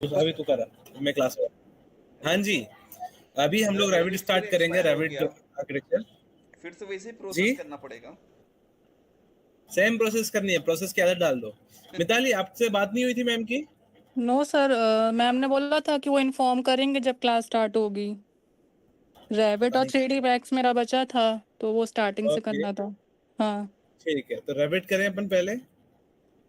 अभी तो करा मैं क्लास में। हाँ जी, अभी हम लोग रैविड रैबिट फिर स्टार्ट करेंगे, एक्सपायर हो रैविड गया, आर्किटेक्चर। फिर से वैसे ही जी, प्रोसेस करना पड़ेगा। सेम प्रोसेस करनी है, प्रोसेस की आदत डाल दो। मिताली, आपसे बात नहीं हुई थी मैम की? नो सर, मैम ने बोला था कि वो इन्फॉर्म करेंगे जब क्लास स्टार्ट होगी। रैबिट पता और नहीं। 3D मैक्स मेरा बचा था, तो वो स्टार्टिंग से ओके, करना था। हाँ, ठीक है, तो रैविड करें अपन पहले।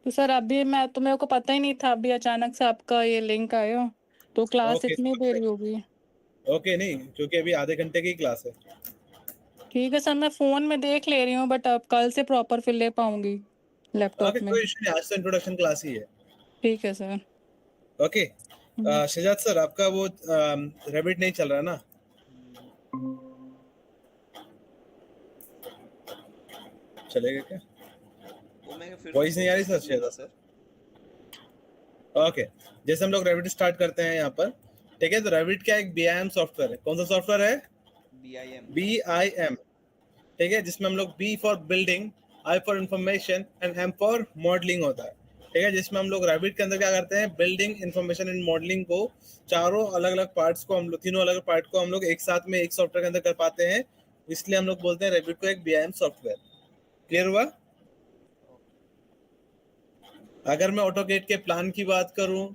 तो सर अभी मैं तो मेरे को पता ही नहीं था, अभी अचानक से आपका ये लिंक आया, तो क्लास ओके, इतनी देरी होगी। ओके, नहीं क्योंकि अभी आधे घंटे की क्लास है। ठीक है सर, मैं फोन में देख ले रही हूँ, बट अब कल से प्रॉपर फिर ले पाऊंगी ओके, लैपटॉप में। कोई इशू नहीं, आज तो इंट्रोडक्शन क्लास ही है। ठीक है सर। ओके, शहजाद सर, आपका वो रैबिड नहीं चल रहा ना? चलेगा क्या? वो मैं फिर से वॉइस नहीं आ रही प्रोसेस सर कर लूंगा शहजाद सर। सर? ओके, जैसे हम लोग रैबिड स्टार्ट करते हैं यहाँ पर, ठीक है? तो रैबिड क्या एक BIM सॉफ्टवेयर है। कौन सा सॉफ्टवेयर है? BIM। BIM, ठीक है, जिसमें हम लोग B for building, I for information and M for modelling होता है। ठीक है, जिसमें हम लोग रैबिट के अंदर क्या करते हैं, बिल्डिंग, इंफॉर्मेशन एंड मॉडलिंग को, चारों अलग अलग पार्ट्स को हम लोग, तीनों अलग अलग पार्ट को हम लोग एक साथ में एक सॉफ्टवेयर के अंदर कर पाते हैं। इसलिए हम लोग बोलते हैं रैबिट को एक BIM सॉफ्टवेयर। क्लियर हुआ? अगर मैं ऑटोकेड के प्लान की बात करूं,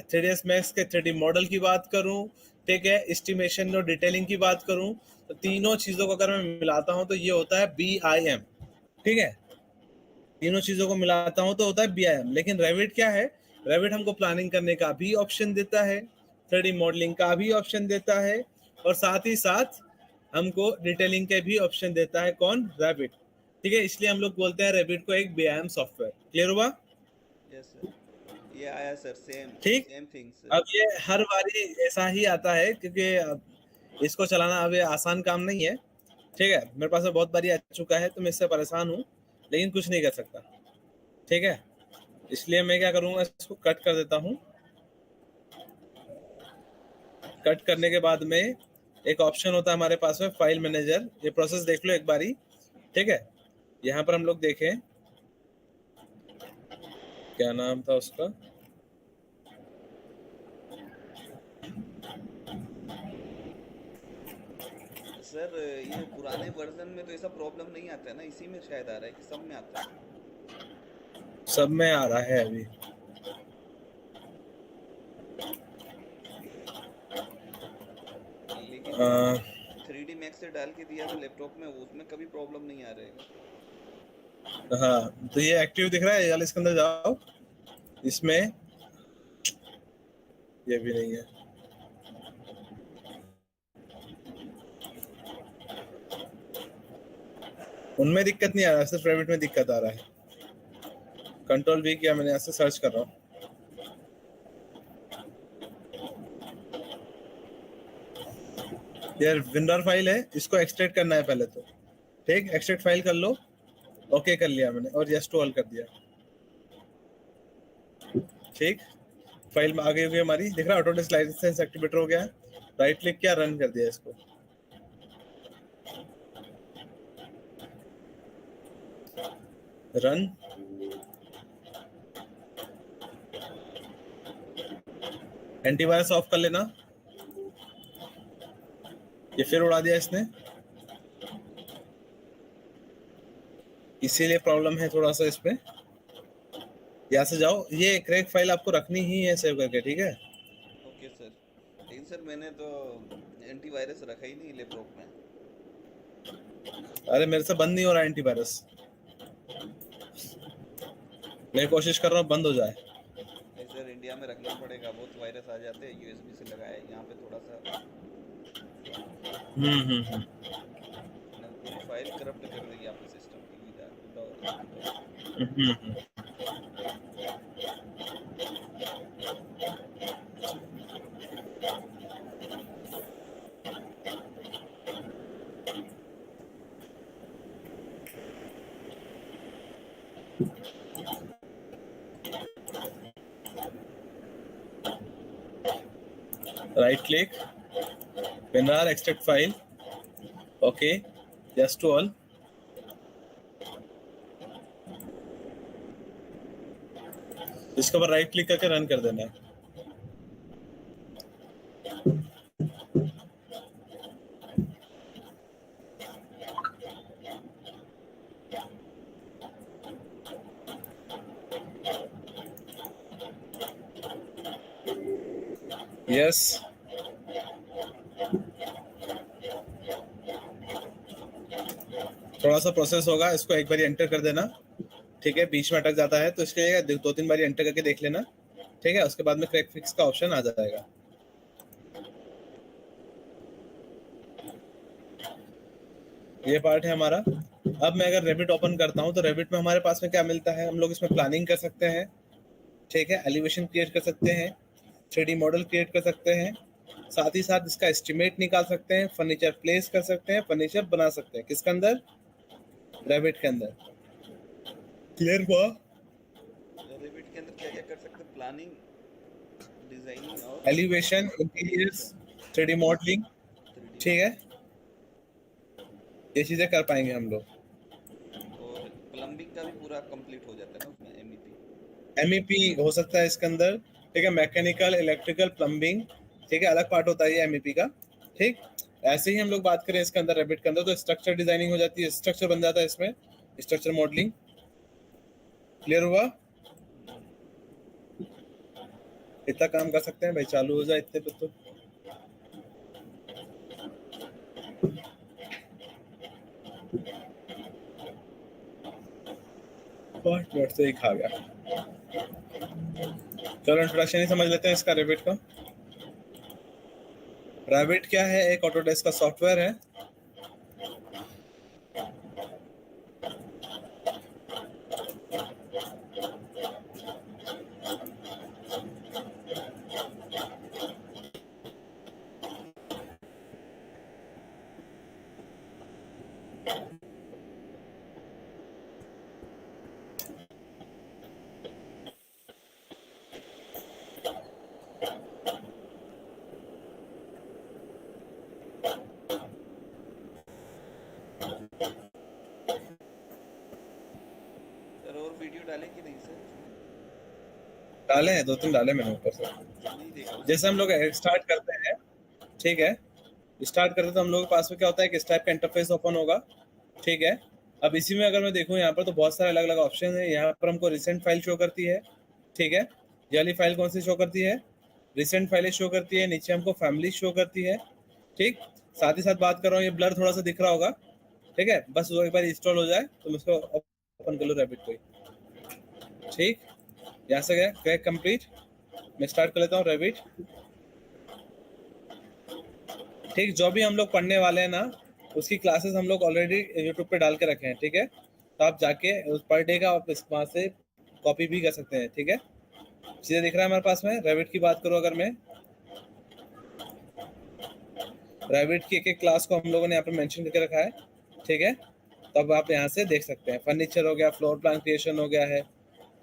3ds मैक्स के 3D मॉडल की बात करूं, ठीक है, एस्टिमेशन और डिटेलिंग की बात करूं, तो तीनों चीजों को अगर मैं मिलाता हूं तो ये होता है BIM। ठीक है, तीनों चीजों को मिलाता हूं तो होता है BIM। लेकिन रेविट क्या है? रेविट हमको प्लानिंग करने का भी ऑप्शन देता है, 3D मॉडलिंग का भी ऑप्शन देता है, और साथ ही साथ हमको डिटेलिंग के भी ऑप्शन देता है। कौन? रेविट। ठीक है, इसलिए हम लोग बोलते हैं रेविट को एक BIM सॉफ्टवेयर। क्लियर हुआ? यस सर, ये आया सर, सेम ठीक। Same things. अब ये हर बारी ऐसा ही आता है, क्योंकि अब इसको चलाना अब ये आसान काम नहीं है। ठीक है, मेरे पास में बहुत बारी आ चुका है, तो मैं इससे परेशान हूँ, लेकिन कुछ नहीं कर सकता। ठीक है, इसलिए मैं क्या करूँगा, इसको कट कर देता हूँ। कट करने के बाद में एक ऑप्शन होता है हमारे पास में, फाइल मैनेजर। ये प्रोसेस देख लो एक बारी। ठीक है, यहाँ पर हम लोग देखें, क्या नाम था उसका, सर ये पुराने वर्जन में तो ऐसा प्रॉब्लम नहीं आता है ना, इसी में शायद आ रहा है कि सब में आता है। सब में आ रहा है अभी। लेकिन जो आ, 3D मैक्स से डाल के दिया था लैपटॉप में, उसमें कभी प्रॉब्लम नहीं आ रहेगा। हाँ, तो ये एक्टिव दिख रहा है, ये वाले इसके अंदर जाओ, इसमें ये भी नहीं है। उनमें दिक्कत नहीं आ रहा, सिर्फ प्राइवेट में दिक्कत आ रहा है। कंट्रोल V किया मैंने, ऐसे सर्च कर रहा हूँ यार। विंडर फाइल है, इसको एक्सट्रैक्ट करना है पहले तो। ठीक, एक्सट्रैक्ट फाइल कर लो। ओके कर लिया मैंने, और यस टू ऑल कर दिया। ठीक, फाइल में आ गई होगी हमारी, दिख रहा है, ऑटोडेस्क लाइसेंस एक्टिवेटर हो गया है। राइट क्लिक किया, रन कर दिया इसको। रन। एंटीवायरस ऑफ कर लेना। ये फिर उड़ा दिया इसने, इसीलिए प्रॉब्लम है थोड़ा सा इसमें। यहाँ से जाओ, ये क्रैक फाइल आपको रखनी ही है सेव करके। ठीक है, ओके सर। लेकिन सर मैंने तो एंटीवायरस रखा ही नहीं लैपटॉप में। अरे मेरे से बंद नहीं हो रहा एंटीवायरस, मैं कोशिश कर रहा हूँ बंद हो जाए। नहीं सर, इंडिया में रखना पड़ेगा, बहुत वायरस आ जाते हैं। यूएसबी से लगाया है यहाँ पे थोड़ा सा, हम्म। वरना पूरी फाइल करप्ट कर देगी आपके सिस्टम की without. Hmm. Right click, WinRAR extract file, okay, yes to all. इसके ऊपर राइट क्लिक करके रन कर देना है। यस, थोड़ा सा प्रोसेस होगा, इसको एक बार एंटर कर देना, ठीक है। बीच में अटक जाता है तो इसके लिए 2-3 बार एंटर करके देख लेना, ठीक है। उसके बाद में क्रैक फिक्स का ऑप्शन आ जाएगा। ये पार्ट है हमारा। अब मैं अगर रेविट ओपन करता हूँ तो रेविट में हमारे पास में क्या मिलता है, हम लोग इसमें प्लानिंग कर सकते हैं, ठीक है। एलिवेशन क्रिएट कर सकते हैं, 3D मॉडल क्रिएट कर सकते हैं, साथ ही साथ इसका एस्टिमेट निकाल सकते हैं, फर्नीचर प्लेस कर सकते हैं, फर्नीचर बना सकते हैं। किसके अंदर? रेविट के अंदर। क्लियर हुआ? रेविट के अंदर क्या क्या कर सकते हैं? प्लानिंग, डिजाइनिंग और elevation, interiors, 3D modelling, 3D ठीक है। ये चीजें कर पाएंगे हम लोग। और प्लम्बिंग का भी पूरा कंप्लीट हो जाता है ना उसमें, एमईपी। एमईपी हो सकता है इसके अंदर, ठीक है। मैकेनिकल, इलेक्ट्रिकल, प्लम्बिंग, ठीक है, अलग पार्ट होता है ये एमईपी का, ठीक। ऐसे ही हम लोग बात करें इसके अंदर रेबिट के अंदर तो स्ट्रक्चर डिजाइनिंग हो जाती है, स्ट्रक्चर बन जाता है इसमें, स्ट्रक्चर मॉडलिंग। क्लियर हुआ? इतना काम कर सकते हैं भाई, चालू हो जाए इतने पे तो। पार्ट नोट से ही खा गया। चलो इंट्रोडक्शन ही समझ लेते हैं इसका रेबिट का। रेबिट क्या है? एक ऑटोडेस्क का सॉफ्टवेयर है। सर और वीडियो डाले कि नहीं सर? डाले हैं, 2-3 डाले मैंने ऊपर से। नहीं देखा उसमें। जैसे हम लोग स्टार्ट करते हैं, ठीक है, स्टार्ट करते तो हम लोग के पास में क्या होता है कि इस टाइप का इंटरफेस ओपन होगा, ठीक है। अब इसी में अगर मैं देखूं यहाँ पर तो बहुत सारे अलग अलग ऑप्शन है। यहाँ पर हमको रिसेंट फाइल शो करती है, ठीक है। ये वाली फाइल कौन सी शो करती है? रिसेंट फाइलें शो करती है। नीचे हमको फैमिली शो करती है, ठीक। साथ ही साथ बात कर रहा हूँ, ये ब्लर थोड़ा सा दिख रहा होगा, ठीक है। बस वो एक बार इंस्टॉल हो जाए तो मैं इसको ओपन कर लूँ रैबिट को, ठीक। यहाँ से गया क्रैक कंप्लीट। मैं स्टार्ट कर लेता हूँ रैबिट, ठीक। जो भी हम लोग पढ़ने वाले हैं ना, उसकी क्लासेस हम लोग ऑलरेडी यूट्यूब पे डाल के रखे हैं, ठीक है। तो आप जाके उस पर डे का आप वहाँ से कॉपी भी कर सकते हैं, ठीक है। चीज़ें दिख रहा है हमारे पास में। रैबिट की बात करूँ अगर मैं, रैबिट की एक एक क्लास को हम लोगों ने यहाँ पे मेंशन करके रखा है, ठीक है। तब आप यहाँ से देख सकते हैं। फर्नीचर हो गया, फ्लोर प्लान क्रिएशन हो गया है,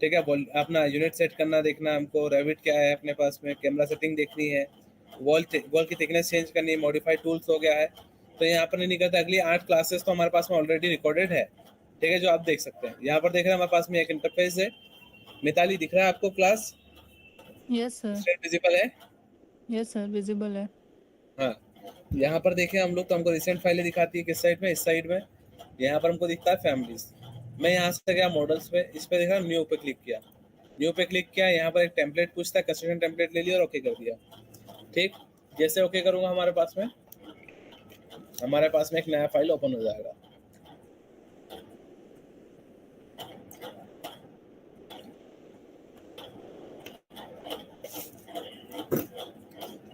ठीक है। अपना यूनिट सेट करना देखना हमको, रैबिट क्या है अपने पास में, कैमरा सेटिंग देखनी है, वॉल की थिकनेस चेंज करनी है, मॉडिफाइड टूल्स हो गया है। तो यहाँ पर नहीं करता। अगली 8 क्लासेस तो हमारे पास में ऑलरेडी रिकॉर्डेड है, ठीक है, जो आप देख सकते हैं। यहाँ पर देख रहे हैं हमारे पास में एक इंटरफेस है। मिताली दिख रहा है आपको class? Yes sir. Straight visible है? यस सर, विजिबल है। हाँ, यहाँ पर देखें हम लोग तो हमको रिसेंट फाइलें दिखाती है। किस साइड में? इस साइड में। यहाँ पर हमको दिखता है फैमिलीज। मैं यहाँ से गया मॉडल्स पे, इस पे देखा, न्यू पे क्लिक किया, न्यू पे क्लिक किया। यहाँ पर एक टेम्पलेट पूछता है, कंस्ट्रक्शन टेम्पलेट ले लिया और ओके कर दिया, ठीक। जैसे ओके करूँगा हमारे पास में एक नया फाइल ओपन हो जाएगा।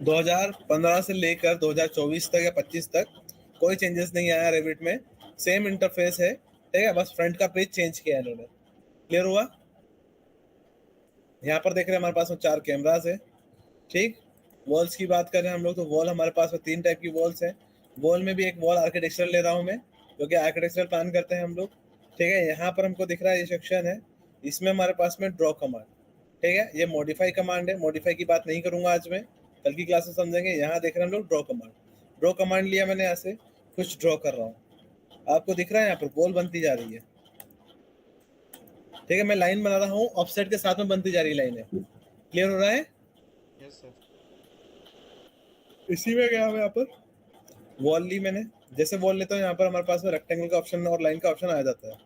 दो 2015 से लेकर 2024 तक या 25 तक कोई चेंजेस नहीं आया रेविट में। सेम इंटरफेस है, ठीक है। बस फ्रंट का पेज चेंज किया है इन्होंने। क्लियर हुआ? यहाँ पर देख रहे हैं हमारे पास में 4 कैमरास है, ठीक। वॉल्स की बात करें हम लोग तो वॉल हमारे पास में 3 टाइप की वॉल्स है। वॉल में भी एक वॉल आर्किटेक्चरल ले रहा हूँ मैं, क्योंकि आर्किटेक्चरल प्लान करते हैं हम लोग, ठीक है। यहाँ पर हमको दिख रहा है ये सेक्शन है, इसमें हमारे पास में ड्रॉ कमांड, ठीक है। ये मॉडिफाई कमांड है। मॉडिफाई की बात नहीं करूंगा आज मैं, कल की क्लास में समझेंगे। यहाँ देख रहे हैं हम लोग ड्रॉ कमांड। ड्रॉ कमांड लिया मैंने, यहाँ से कुछ ड्रॉ कर रहा हूँ। आपको दिख रहा है यहाँ पर वॉल बनती जा रही है, ठीक है। मैं लाइन बना रहा हूँ, ऑफसेट के साथ में बनती जा रही लाइन है। क्लियर हो रहा है? Yes sir. इसी में गया मैं यहाँ पर वॉल ली मैंने, जैसे वॉल लेता हूँ यहाँ पर हमारे पास में रेक्टेंगल का ऑप्शन और लाइन का ऑप्शन आ जाता है।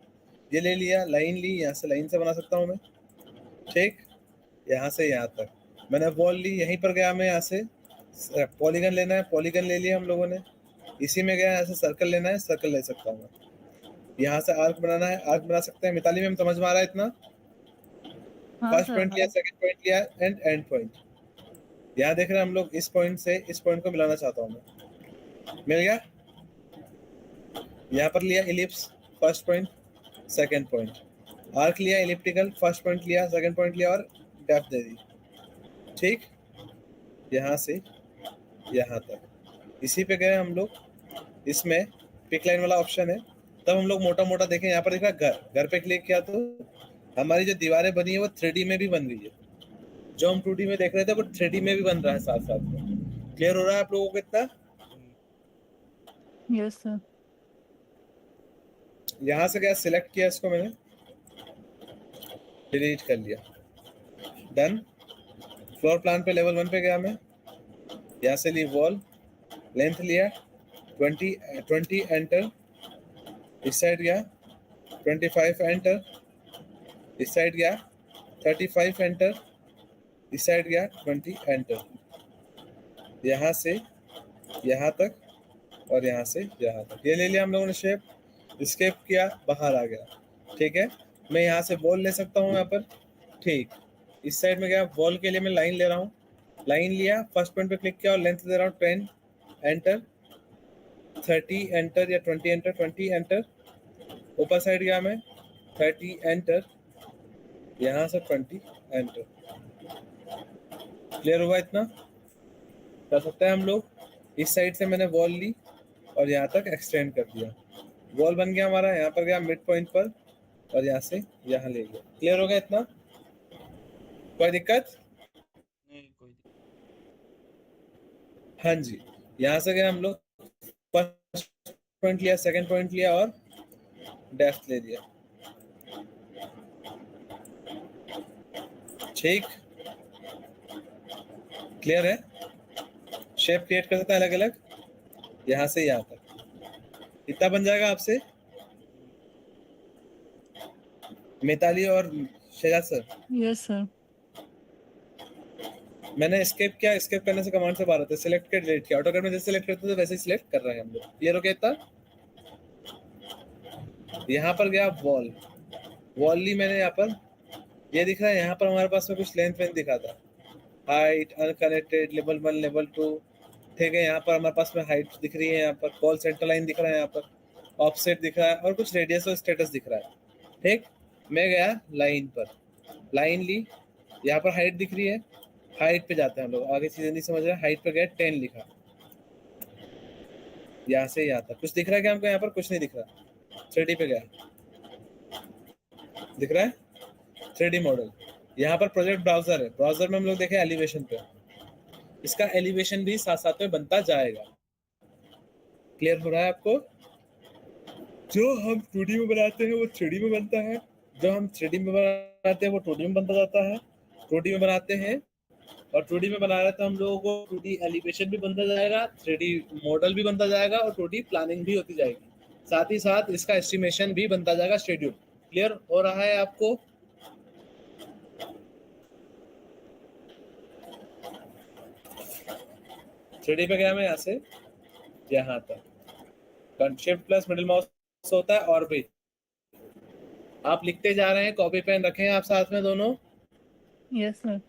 ये ले लिया, लाइन ली, यहाँ से लाइन से बना सकता हूँ मैं, ठीक, यहाँ से यहाँ तक मैंने वॉल ली। यहीं पर गया मैं, यहाँ से पॉलीगन लेना है, पॉलीगन ले लिया हम लोगों ने। इसी में गया, यहाँ से सर्कल लेना है, सर्कल ले सकता हूँ मैं। यहाँ से आर्क बनाना है, आर्क बना सकते हैं। मिताली मैम समझ में आ रहा है इतना? हाँ फर्स्ट सर। पॉइंट लिया, सेकंड पॉइंट लिया एंड एंड पॉइंट। यहाँ देख रहे हैं हम लोग, इस पॉइंट से इस पॉइंट को मिलाना चाहता हूँ मैं, मिल गया। यहाँ पर लिया ellipse, first point second point, arc लिया इलिप्टिकल, फर्स्ट पॉइंट लिया, सेकंड पॉइंट लिया और डेप्थ दे दी, ठीक, यहाँ से यहाँ तक। इसी पे गए हम लोग, इसमें पिक लाइन वाला ऑप्शन है, तब हम लोग मोटा मोटा देखें। यहाँ पर देखा घर, घर पे क्लिक किया तो हमारी जो दीवारें बनी है वो 3D में भी बन गई है। जो हम 2D में देख रहे थे वो 3D में भी बन रहा है साथ साथ में। क्लियर हो रहा है आप लोगों को इतना? Yes sir. यहाँ से क्या सिलेक्ट किया, इसको मैंने डिलीट कर लिया, डन। फ्लोर प्लान पे लेवल 1 पे गया मैं, यहाँ से ली वॉल, लेंथ लिया 20 एंटर, इस साइड गया 25 एंटर, इस साइड गया 35 एंटर, इस साइड गया 20 एंटर, यहाँ से यहाँ तक और यहाँ से यहाँ तक। ये ले लिया हम लोगों ने शेप, स्केप किया, बाहर आ गया, ठीक है। मैं यहाँ से वॉल ले सकता हूँ यहाँ पर, ठीक। इस साइड में गया, वॉल के लिए मैं लाइन ले रहा हूँ, लाइन लिया, फर्स्ट पॉइंट पे क्लिक किया और लेंथ दे रहा हूँ 10 एंटर, 30 एंटर या 20 एंटर, 20 एंटर। ऊपर साइड गया मैं, 30 एंटर, यहाँ से 20 एंटर। क्लियर हुआ इतना? कर सकते हैं हम लोग। इस साइड से मैंने वॉल ली और यहाँ तक एक्सटेंड कर दिया, वॉल बन गया हमारा। यहाँ पर गया मिड पॉइंट पर और यहाँ से यहाँ ले लिया। क्लियर हो गया इतना? कोई दिक्कत? नहीं कोई दिक्कत। हाँ जी, यहाँ से गए हम लोग, फर्स्ट पॉइंट लिया, सेकंड पॉइंट लिया और डेप्थ ले लिया, ठीक। क्लियर है? शेप क्रिएट कर सकते हैं अलग अलग, यहाँ से यहाँ तक। इतना बन जाएगा आपसे। मिताली और शहजाद सर, यस सर। मैंने एस्केप किया, एस्केप करने से कमांड से बाहर आते, सिलेक्ट किया, डिलीट किया। ऑटोकैड में जैसे सिलेक्ट करते थे वैसे ही सिलेक्ट कर रहे हैं हम लोग। क्लियर हो गया इतना? यहाँ पर गया वॉल, वॉल ली मैंने यहाँ पर, ये दिख रहा है यहाँ पर हमारे पास में कुछ लेंथ वेंथ दिखा था, हाइट, अनकनेक्टेड, लेवल 1, लेवल 2, ठीक है। यहाँ पर हमारे पास में हाइट दिख रही है, यहाँ पर कॉल सेंटर लाइन दिख रहा है, यहाँ पर ऑफसेट दिख रहा है और कुछ रेडियस और स्टेटस दिख रहा है, ठीक। मैं गया लाइन पर, लाइन ली, यहाँ पर हाइट दिख रही है, हाइट पे जाते हैं हम लोग, आगे चीजें नहीं समझ रहे। हाइट पे गए, 10 लिखा, यहाँ से यहाँ तक। कुछ दिख रहा है क्या हमको? यहाँ पर कुछ नहीं दिख रहा। 3D पे गया, दिख रहा है 3D मॉडल। यहाँ पर प्रोजेक्ट ब्राउजर है, ब्राउजर में हम लोग देखें एलिवेशन पे, इसका एलिवेशन भी साथ साथ में बनता जाएगा। क्लियर हो रहा है आपको? जो हम 2D में बनाते हैं वो 3D में बनता है, जो हम 3D में बनाते हैं वो 2D में बनता जाता है। 2D में बनाते हैं और 2D में बना रहे तो हम लोगों को 2D एलिवेशन भी बनता जाएगा, 3D मॉडल भी बनता जाएगा और 2D प्लानिंग भी होती जाएगी, साथ ही साथ इसका एस्टिमेशन भी बनता जाएगा, शेड्यूल। क्लियर हो रहा है आपको? थ्री पे गया मैं, यहाँ से यहाँ तक, शिफ्ट प्लस मिडिल माउस होता है। और भी आप लिखते जा रहे हैं, कॉपी पेन रखें आप साथ में दोनों। Yes sir.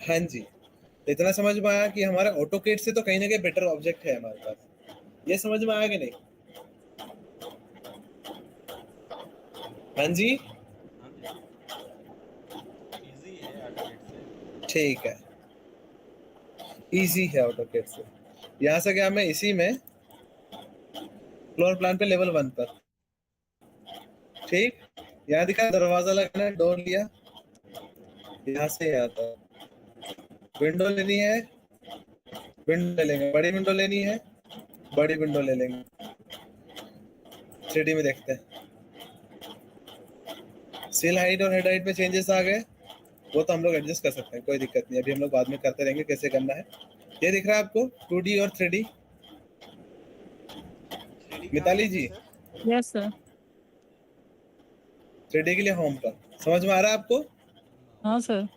हाँ जी, तो इतना समझ में आया कि हमारे ऑटोकेड से तो कहीं ना कहीं बेटर ऑब्जेक्ट है हमारे पास। ये समझ में आया कि नहीं? हाँ जी, इजी है ऑटोकेड से। ठीक है, इजी है ऑटोकेड से। यहाँ से गया मैं, इसी में फ्लोर प्लान पे लेवल 1 पर, ठीक। यहाँ दिखा दरवाजा लगाना है, डोर लिया, यहाँ से यहाँ तक। विंडो लेनी है, विंडो ले लेंगे, बड़ी विंडो लेनी है, बड़ी विंडो ले लेंगे। 3D में देखते हैं। सील हाइट और हेड हाइट में चेंजेस आ गए, वो तो हम लोग एडजस्ट कर सकते हैं, कोई दिक्कत नहीं। अभी हम लोग बाद में करते रहेंगे कैसे करना है। ये दिख रहा है आपको 2D और 3D? 3D मिताली कहाँ पे जी, सर? Yes sir. 3D के लिए होम पर समझ में आ रहा है आपको? हाँ सर।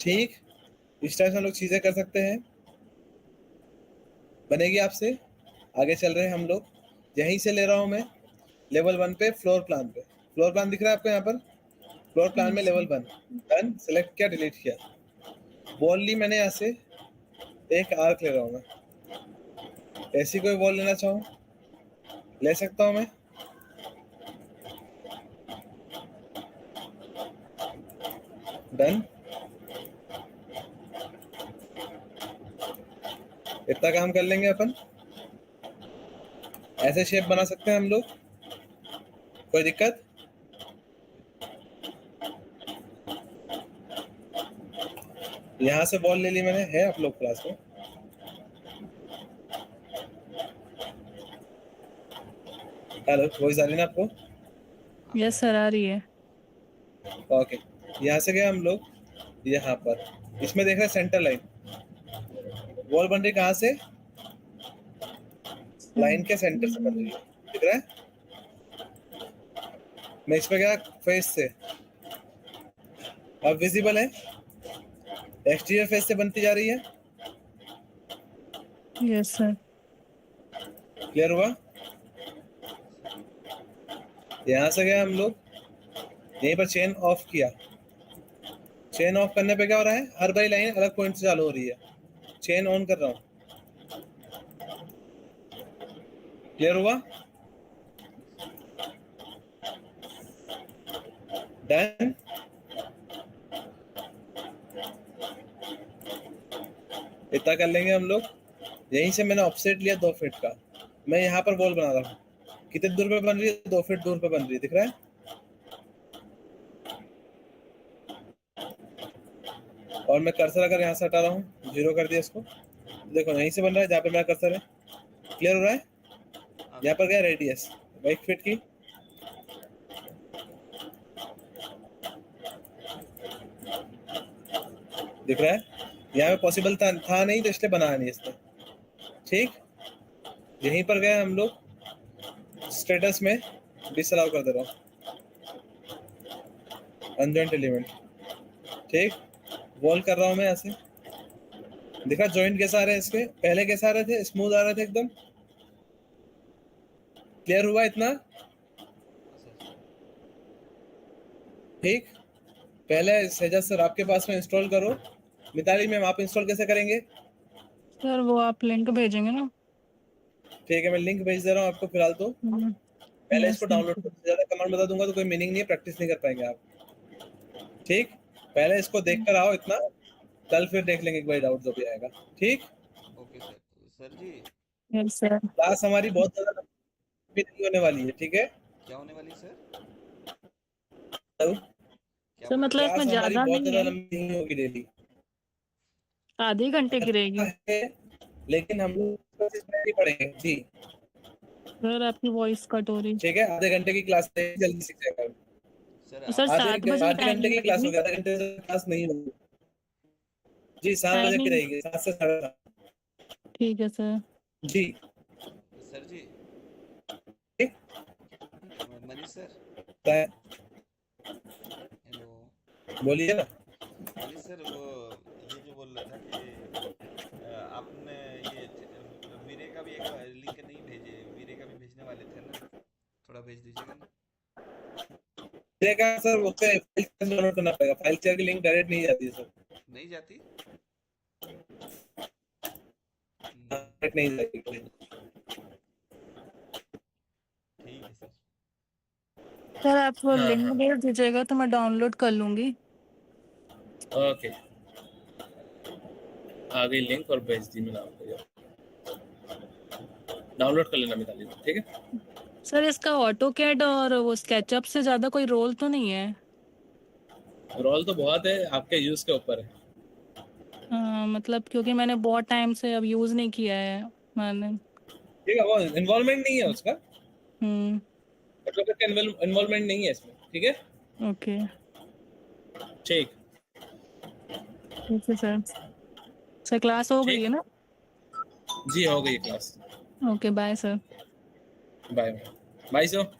ठीक, इस टाइप से हम लोग चीजें कर सकते हैं। बनेगी आपसे? आगे चल रहे हैं हम लोग। यहीं से ले रहा हूं मैं लेवल 1 पे फ्लोर प्लान पे। फ्लोर प्लान दिख रहा है आपको यहाँ पर? फ्लोर प्लान में yes level sir. 1 done, select किया, डिलीट किया। वॉल ली मैंने यहाँ से, एक आर्क ले रहा हूँ मैं। ऐसी कोई वॉल लेना चाहूँ ले सकता हूँ मैं। डन, इतना काम कर लेंगे अपन। ऐसे शेप बना सकते हैं हम लोग, कोई दिक्कत? यहाँ से बॉल ले ली मैंने, है आप लोग क्लास में? हेलो, वॉइस आ रही है ना आपको? यस सर, आ रही है। ओके, यहाँ से गए हम लोग यहाँ पर। इसमें देख रहे हैं सेंटर लाइन, वॉल बन रही कहाँ से? लाइन के सेंटर से बन रही है, दिख रहा है? मैं इस पे गया फेस से, अब विजिबल है। एक्सटीरियर फेस से बनती जा रही है, यस सर। क्लियर हुआ? यहाँ से गए हम लोग, यहीं पर चेन ऑफ किया। चेन ऑफ करने पे क्या हो रहा है? हर बारी लाइन अलग पॉइंट से चालू हो रही है। चेन ऑन कर रहा हूँ, क्लियर हुआ? डन। इतना कर लेंगे हम लोग। यहीं से मैंने ऑफसेट लिया 2 फीट का। मैं यहाँ पर वॉल बना रहा हूँ। कितने दूर पे बन रही है? 2 फीट दूर पे बन रही है, दिख रहा है? और मैं कर्सर अगर यहाँ से हटा रहा हूँ, 0 कर दिया इसको, देखो यहीं से बन रहा है जहाँ पे मेरा कर्सर है। क्लियर हो रहा है? यहाँ पर गया रेडियस 1 फीट की, दिख रहा है? यहाँ पे पॉसिबल था नहीं तो इसलिए बनाया नहीं इसने। ठीक, यहीं पर गए हम लोग स्टेटस में डिसअलाउ कर दे रहा हूँ अनजॉइंट एलिमेंट। ठीक, वॉल कर रहा हूँ मैं ऐसे। देखा जॉइंट कैसा आ रहे हैं इसके? पहले कैसे आ रहे थे? स्मूथ आ रहे थे एकदम। क्लियर हुआ इतना? ठीक, पहले सेजा सर आपके पास में इंस्टॉल करो। मिताली मैम आप इंस्टॉल कैसे करेंगे? सर वो आप लिंक भेजेंगे ना? ठीक है, मैं लिंक भेज दे रहा हूँ आपको फिलहाल तो। पहले यस इसको सर। डाउनलोड करो, ज्यादा कमांड बता दूंगा तो कोई मीनिंग नहीं है, प्रैक्टिस नहीं कर पाएंगे आप। ठीक, पहले इसको देख कर आओ इतना, कल फिर देख लेंगे एक बार डाउट जो भी आएगा। ठीक, ओके सर। सर जी, यस सर। क्लास हमारी बहुत ज्यादा लंबी नहीं होने वाली है, ठीक है? क्या होने वाली सर? हेलो? क्या सर बोले मतलब सर? क्लास इसमें हमारी ज्यादा बहुत नहीं ज्यादा है, लंबी नहीं होगी डेली, आधे घंटे की रहेगी। है, लेकिन हम लोग बस इसमें ही पढ़ेंगे जी। सर आपकी वॉइस कट हो रही। ठीक है, आधे घंटे की क्लास है, जल्दी सीख जाएगा। सर सर आप सात बजे आधे घंटे टाइमिंग की क्लास रहेगी। होगी, आधे घंटे से क्लास नहीं होगी जी। 7 बजे की टाइमिंग। रहेगी, 7 से 7:30। ठीक है सर। जी, सर जी, ठीक मनीष सर, है, हेलो। बोलिए ना। मनीष सर, वो ये जो बोल रहा था कि आपने ये वीरे का भी एक लिंक नहीं भेजे, वीरे का भी भेजने वाले थे ना, थोड़ा भेज दीजिएगा ना। देखा सर, उससे फाइल डाउनलोड करना पड़ेगा, फाइल शेयर की लिंक डायरेक्ट नहीं जाती है सर, नहीं जाती? डायरेक्ट नहीं जाती। ठीक है सर। सर आप वो हाँ लिंक हाँ, भेज दीजिएगा तो मैं डाउनलोड कर लूंगी। ओके, आ गई लिंक और भेज दी मैंने आपको, डाउनलोड कर लेना मिताली, ठीक है? सर इसका ऑटो कैड और वो स्केचअप से ज्यादा कोई रोल तो नहीं है? रोल तो बहुत है, आपके यूज के ऊपर है। मतलब क्योंकि मैंने बहुत टाइम से अब यूज नहीं किया है मैंने। ठीक है, वो इन्वॉल्वमेंट नहीं है उसका, हम्म। मतलब इन्वॉल्वमेंट नहीं है इसमें, ठीक है? ओके। ठीक, ठीक है सर। सर क्लास हो गई ठीक है ना? जी, हो गई class. Okay bye sir. Bye bye sir.